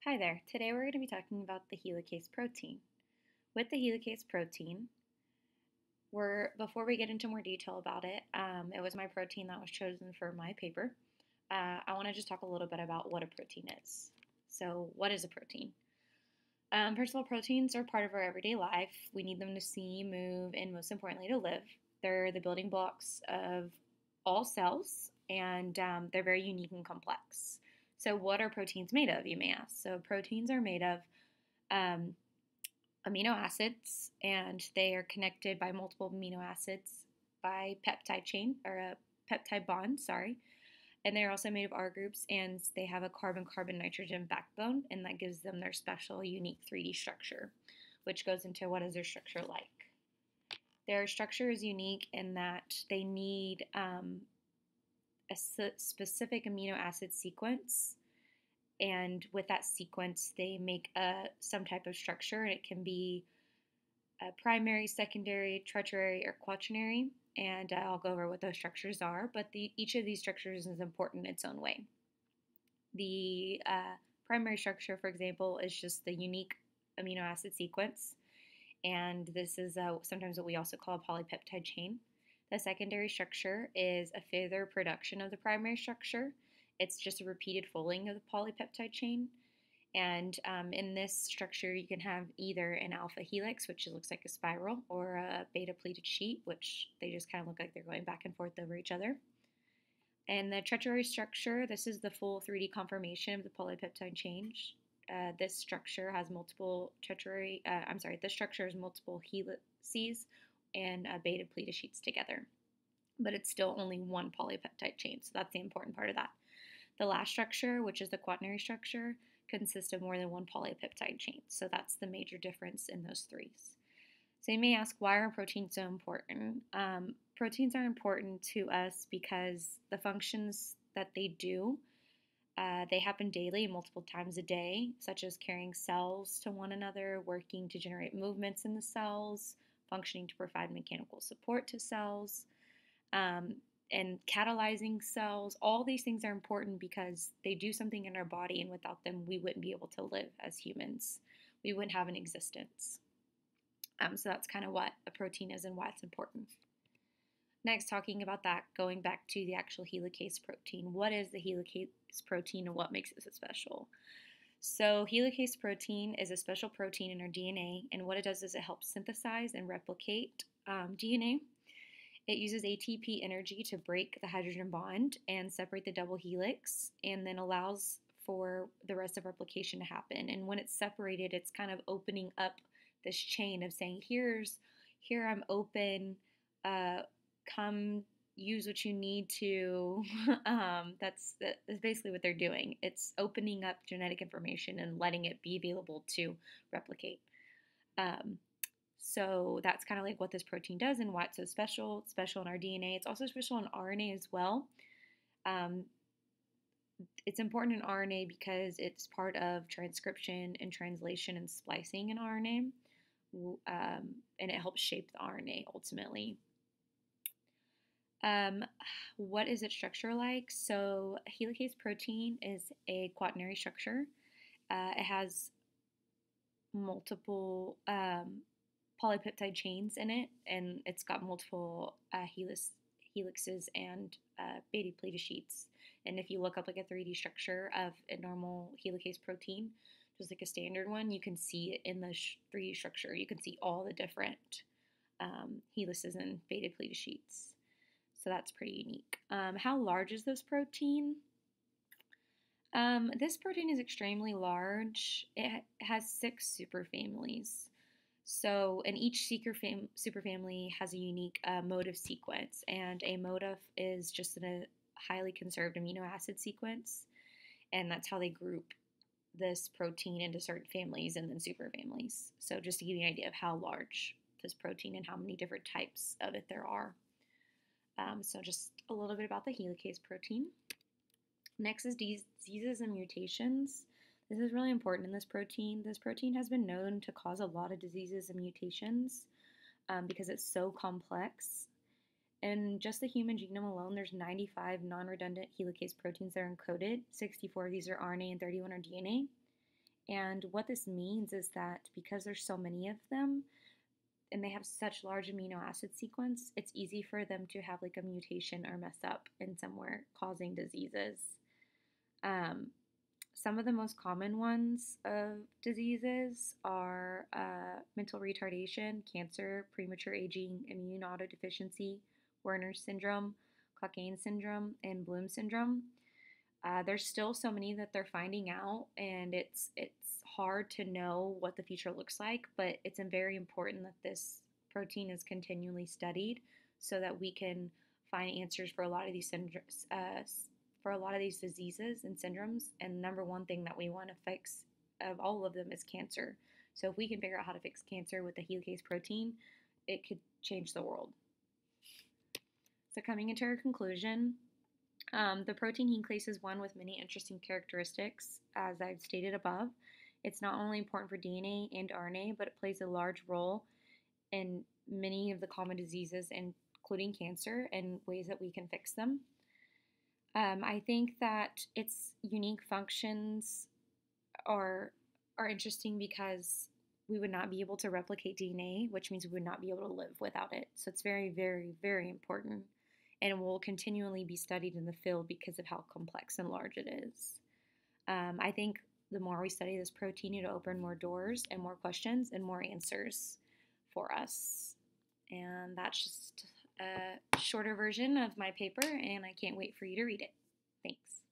Hi there. Today we're going to be talking about the helicase protein. With the helicase protein, before we get into more detail about it, it was my protein that was chosen for my paper. I want to just talk a little bit about what a protein is. So, what is a protein? First of all, proteins are part of our everyday life. We need them to see, move, and most importantly, to live. They're the building blocks of all cells, and they're very unique and complex. So, what are proteins made of, you may ask? So, proteins are made of um, amino acids, and they are connected by multiple amino acids by peptide chain or a peptide bond, sorry. And they're also made of R groups, and they have a carbon-carbon nitrogen backbone, and that gives them their special, unique 3D structure, which goes into what is their structure like. Their structure is unique in that they need a specific amino acid sequence, and with that sequence, they make some type of structure, and it can be primary, secondary, tertiary, or quaternary. And I'll go over what those structures are, but each of these structures is important in its own way. The primary structure, for example, is just the unique amino acid sequence, and this is sometimes what we also call a polypeptide chain. The secondary structure is a further production of the primary structure. It's just a repeated folding of the polypeptide chain. And in this structure, you can have either an alpha helix, which looks like a spiral, or a beta pleated sheet, which they just kind of look like they're going back and forth over each other. And the tertiary structure, this is the full 3D conformation of the polypeptide chain. This structure has multiple this structure has multiple helices and beta pleated sheets together. But it's still only one polypeptide chain, so that's the important part of that. The last structure, which is the quaternary structure, consists of more than one polypeptide chain. So that's the major difference in those threes. So you may ask, why are proteins so important? Proteins are important to us because the functions that they do, they happen daily, multiple times a day, such as carrying cells to one another, working to generate movements in the cells, functioning to provide mechanical support to cells, and catalyzing cells. All these things are important because they do something in our body, and without them, we wouldn't be able to live as humans. We wouldn't have an existence. So that's kind of what a protein is and why it's important. Next, talking about that, going back to the actual helicase protein. What is the helicase protein and what makes it so special? So helicase protein is a special protein in our DNA, and what it does is it helps synthesize and replicate DNA. It uses ATP energy to break the hydrogen bond and separate the double helix, and then allows for the rest of replication to happen. And when it's separated, it's kind of opening up this chain of saying, here I'm open, come use what you need to. That's basically what they're doing. It's opening up genetic information and letting it be available to replicate. So that's kind of like what this protein does and why it's so special. It's special in our DNA. It's also special in RNA as well. It's important in RNA because it's part of transcription and translation and splicing in RNA, and it helps shape the RNA ultimately. What is its structure like? So helicase protein is a quaternary structure. It has multiple polypeptide chains in it, and it's got multiple helixes and beta pleated sheets. And if you look up like a 3D structure of a normal helicase protein, just like a standard one, you can see it in the 3D structure. You can see all the different helices and beta pleated sheets. So that's pretty unique. How large is this protein? This protein is extremely large. It has 6 superfamilies. So, and each superfamily has a unique motif sequence, and a motif is just a highly conserved amino acid sequence, and that's how they group this protein into certain families and then superfamilies. So, just to give you an idea of how large this protein and how many different types of it there are. So, just a little bit about the helicase protein. Next is diseases and mutations. This is really important in this protein. This protein has been known to cause a lot of diseases and mutations because it's so complex. In just the human genome alone, there's 95 non-redundant helicase proteins that are encoded. 64 of these are RNA and 31 are DNA. And what this means is that because there's so many of them and they have such large amino acid sequence, it's easy for them to have like a mutation or mess up in somewhere, causing diseases. Um, some of the most common ones of diseases are mental retardation, cancer, premature aging, immune autodeficiency, Werner's syndrome, Cockayne syndrome, and Bloom syndrome. There's still so many that they're finding out, and it's hard to know what the future looks like. But it's very important that this protein is continually studied so that we can find answers for a lot of these for a lot of these diseases and syndromes. And number one thing that we want to fix of all of them is cancer. So if we can figure out how to fix cancer with the helicase protein, it could change the world. So coming into our conclusion, the protein helicase is one with many interesting characteristics, as I've stated above. It's not only important for DNA and RNA, but it plays a large role in many of the common diseases, including cancer, and ways that we can fix them. I think that its unique functions are interesting because we would not be able to replicate DNA, which means we would not be able to live without it. So it's very, very, very important, and it will continually be studied in the field because of how complex and large it is. I think the more we study this protein, it'll open more doors and more questions and more answers for us. And that's just a shorter version of my paper, and I can't wait for you to read it. Thanks.